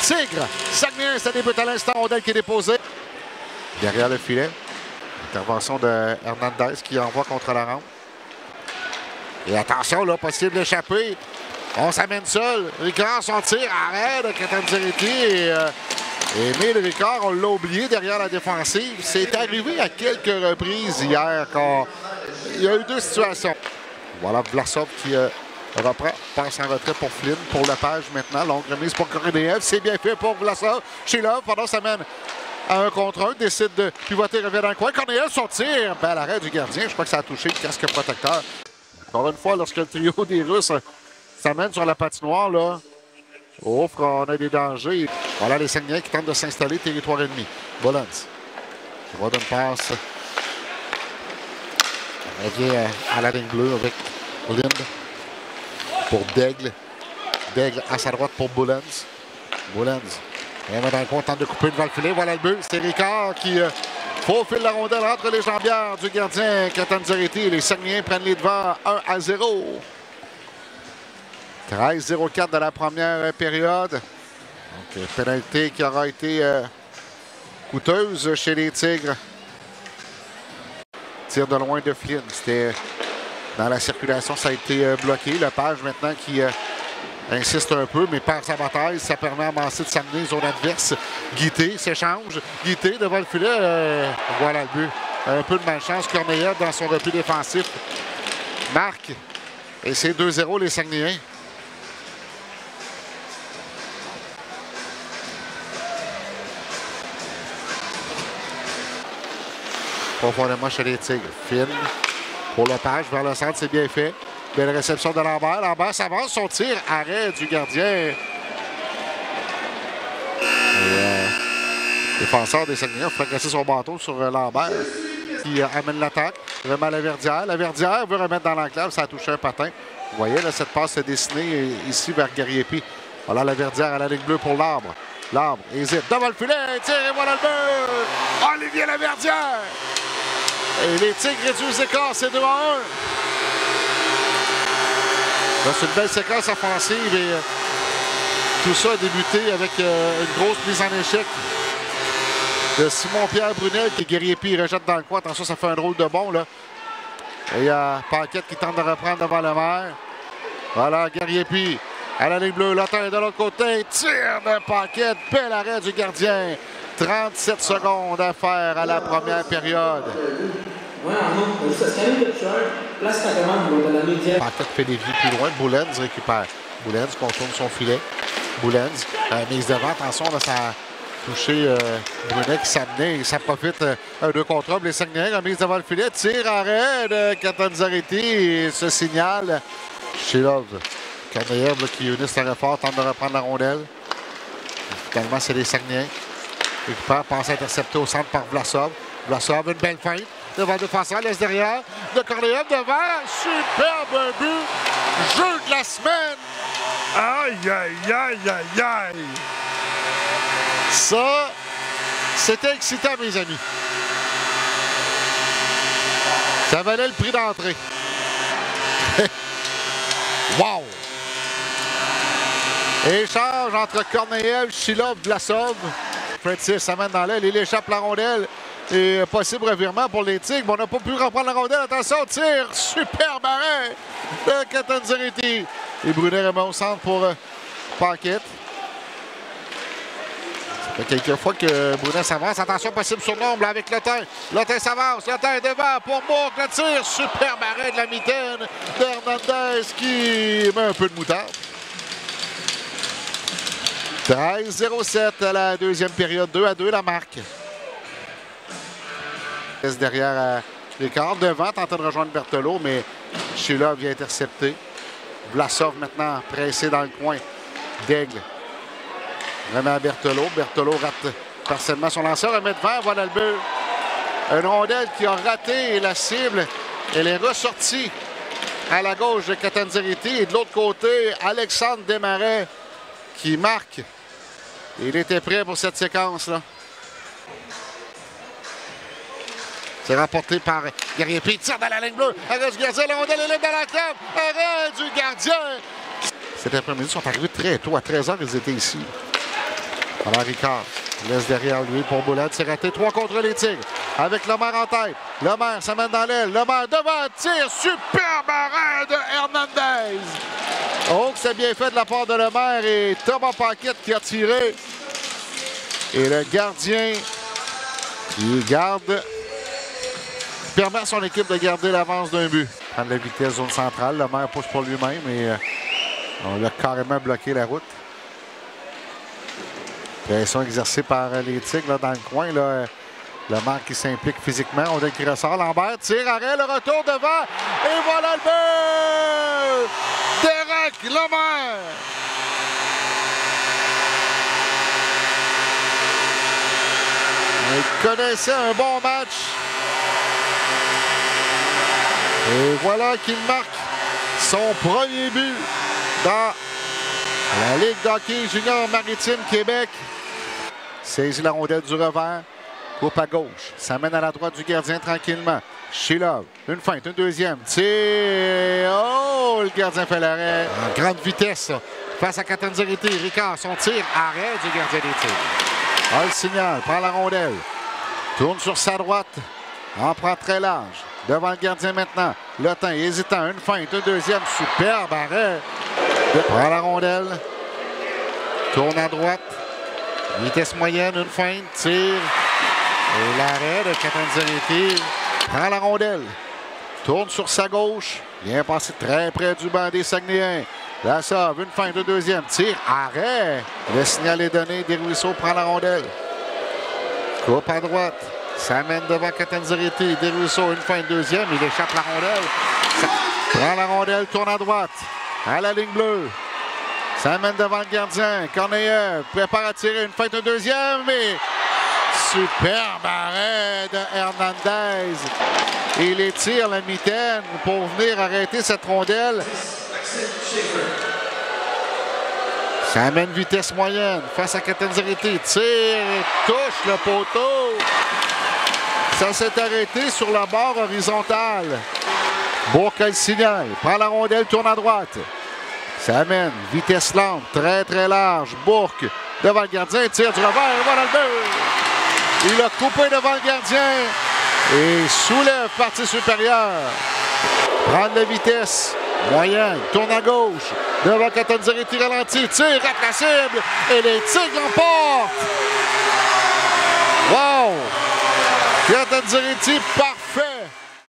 Tigre. Saguenay, ça débute à l'instant. Rondelle qui est déposée. Derrière le filet. Intervention de Hernandez qui envoie contre la rampe. Et attention, là, possible d'échapper. On s'amène seul. Ricard, son tir, arrête de Catanzariti. Et Émile Ricard, on l'a oublié derrière la défensive. C'est arrivé à quelques reprises hier quand il y a eu deux situations. Voilà Vlasov qui reprend, passe en retrait pour Flynn, pour Lepage maintenant. Longue remise pour Korneev. C'est bien fait pour Vlasov. Chilov, pendant ça mène à 1 contre 1, décide de pivoter, revient dans le coin. Korneev, son tir. Bel arrêt du gardien. Je crois que ça a touché le casque protecteur. Encore une fois, lorsque le trio des Russes s'amène sur la patinoire, là, on a des dangers. Voilà les Saguenayens qui tentent de s'installer territoire ennemi. Bollens. Il va d'une passe. On revient à la ligne bleue avec Lind pour Daigle. Daigle à sa droite pour Bollens. Bollens. Il va dans le coin, tente de couper devant le filet. Voilà le but. C'est Ricard qui faufile la rondelle entre les jambières du gardien Catanzariti. Les Saguenayens prennent les devants 1-0. 13-0-4 de la première période. Donc, pénalité qui aura été coûteuse chez les Tigres. Tir de loin de Flynn. C'était dans la circulation, ça a été bloqué. Lepage maintenant qui insiste un peu, mais perd sa bataille. Ça permet à Massé de s'amener zone adverse. Guité s'échange. Guité devant le filet. Voilà le but. Un peu de malchance. Korneev dans son repli défensif marque. Et c'est 2-0 les Saguenayens. Profondément chez les Tigres. Finn pour Lepage vers le centre, c'est bien fait. Belle réception de Lambert. Lambert s'avance, son tir, arrêt du gardien. Défenseur des Saguenayens fait casser son bâton sur Lambert qui amène l'attaque. Vraiment Laverdière. Laverdière veut remettre dans l'enclave, ça a touché un patin. Vous voyez, là, cette passe est dessinée ici vers Gariepi. Voilà Laverdière à la ligne bleue pour l'Arbre. L'Arbre hésite devant le filet, tire et voilà le but! Olivier Laverdière! Et les Tigres réduisent l'écart, c'est 2-1. C'est une belle séquence offensive et tout ça a débuté avec une grosse mise en échec de Simon-Pierre Brunel qui Gariepi rejette dans le coin. Attention, ça fait un drôle de bond là. Et il y a Paquette qui tente de reprendre devant le maire. Voilà, Gariepi à la ligne bleue. Lotin de l'autre côté. Tire de Paquette. Bel arrêt du gardien. 37 secondes à faire à la première période. Paquette fait des vies plus loin. Boulens récupère. Boulens contourne son filet. Boulens, mise devant. Attention, là, ça a touché Brunet qui s'amenait. Et ça profite un 2 contre 1. Les Saguenayens remise devant le filet. Tire, arrêt de Catanzariti. Et ce signal chez Love. Korneev qui unissent le effort, tente de reprendre la rondelle. Finalement, c'est les Saguenayens. Récupère, passe intercepté au centre par Vlasov. Vlasov, une belle feinte. Devant le défenseur, laisse derrière. De Korneev devant. Superbe but. Jeu de la semaine. Aïe, aïe, aïe, aïe, aïe. Ça, c'était excitant, mes amis. Ça valait le prix d'entrée. Wow! Échange entre Korneev, Chilov, Vlasov. Francis amène dans l'aile, il échappe la rondelle. Et possible revirement pour les Tigres. On n'a pas pu reprendre la rondelle. Attention, tir! Superbe arrêt de Catanzariti. Et Brunet remet au centre pour Paquette. Ça fait quelques fois que Brunet s'avance. Attention, possible surnombre avec Lotin. Lotin s'avance. Lotin devant pour Bourque. Le tir. Superbe arrêt de la mitaine d'Hernandez qui met un peu de moutarde. 13-0-7 à la deuxième période. 2-2 la marque. Derrière Ricard. Devant, tenté de rejoindre Berthelot, mais Sheila vient intercepter. Vlasov maintenant pressé dans le coin. Daigle remet à Berthelot. Berthelot rate partiellement son lanceur. Remet devant, voilà le but. Une rondelle qui a raté la cible. Elle est ressortie à la gauche de Catanzariti. Et de l'autre côté, Alexandre Desmarais qui marque. Il était prêt pour cette séquence-là. C'est rapporté par Gariepi. Tire dans la ligne bleue. Arrêt du gardien. La rondelle est libre dans la cave. Arrêt du gardien. Cet après-midi, ils sont arrivés très tôt. À 13h, ils étaient ici. Alors Ricard laisse derrière lui pour Boulette. C'est raté. 3 contre les Tigres. Avec Lemaire en tête. Lemaire s'amène dans l'aile. Lemaire devant. Tire. Superbe arrêt de Hernandez. Oh, que c'est bien fait de la part de Lemaire. Et Thomas Paquette qui a tiré. Et le gardien qui permet à son équipe de garder l'avance d'un but. Prendre la vitesse zone centrale. Lemaire pousse pour lui-même. Et on l'a carrément bloqué la route. Pression exercée par les Tigres là, dans le coin. Là, Lemaire qui s'implique physiquement. On a qui ressort. Lambert tire, arrêt, le retour devant. Et voilà le but! Derek Lemaire! Il connaissait un bon match. Et voilà qu'il marque son premier but dans la Ligue d'hockey junior maritime Québec. Saisit la rondelle du revers. Coupe à gauche. S'amène à la droite du gardien tranquillement. Shilov. Une feinte, une deuxième. Tir. Oh, le gardien fait l'arrêt. En grande vitesse. Face à Catanzarite. Ricard, son tir. Arrêt du gardien des Tigres. A le signal. Prend la rondelle. Tourne sur sa droite. En prend très large. Devant le gardien maintenant. Le temps hésitant. Une feinte, une deuxième. Superbe arrêt. Prend la rondelle. Tourne à droite. Vitesse moyenne, une feinte, tire. Et l'arrêt de Catanzarite. Prend la rondelle. Tourne sur sa gauche. Vient passer très près du banc des Saguenayens. La sauve, une feinte, une deuxième. Tire, arrêt. Le signal est donné. Desruisseaux prend la rondelle. Coupe à droite. S'amène devant Catanzarite. Desruisseaux, une feinte, deuxième. Il échappe la rondelle. Prend la rondelle, tourne à droite. À la ligne bleue. S'amène devant le gardien. Corneillev prépare à tirer une feinte, un deuxième. Et superbe arrêt de Hernandez. Il étire la mitaine pour venir arrêter cette rondelle. S'amène vitesse moyenne face à Catanzarite. Tire et touche le poteau. Ça s'est arrêté sur la barre horizontale. Bourque a le signal. Prend la rondelle, tourne à droite. Ça amène, vitesse lente, très très large. Bourque devant le gardien, tire du revers, et voilà le but! Il a coupé devant le gardien et soulève partie supérieure. Prend de la vitesse moyenne, tourne à gauche. Devant Catanzarite, ralentit, tire, rate la cible et les Tigres l'emportent! Wow! Catanzarite, parfait!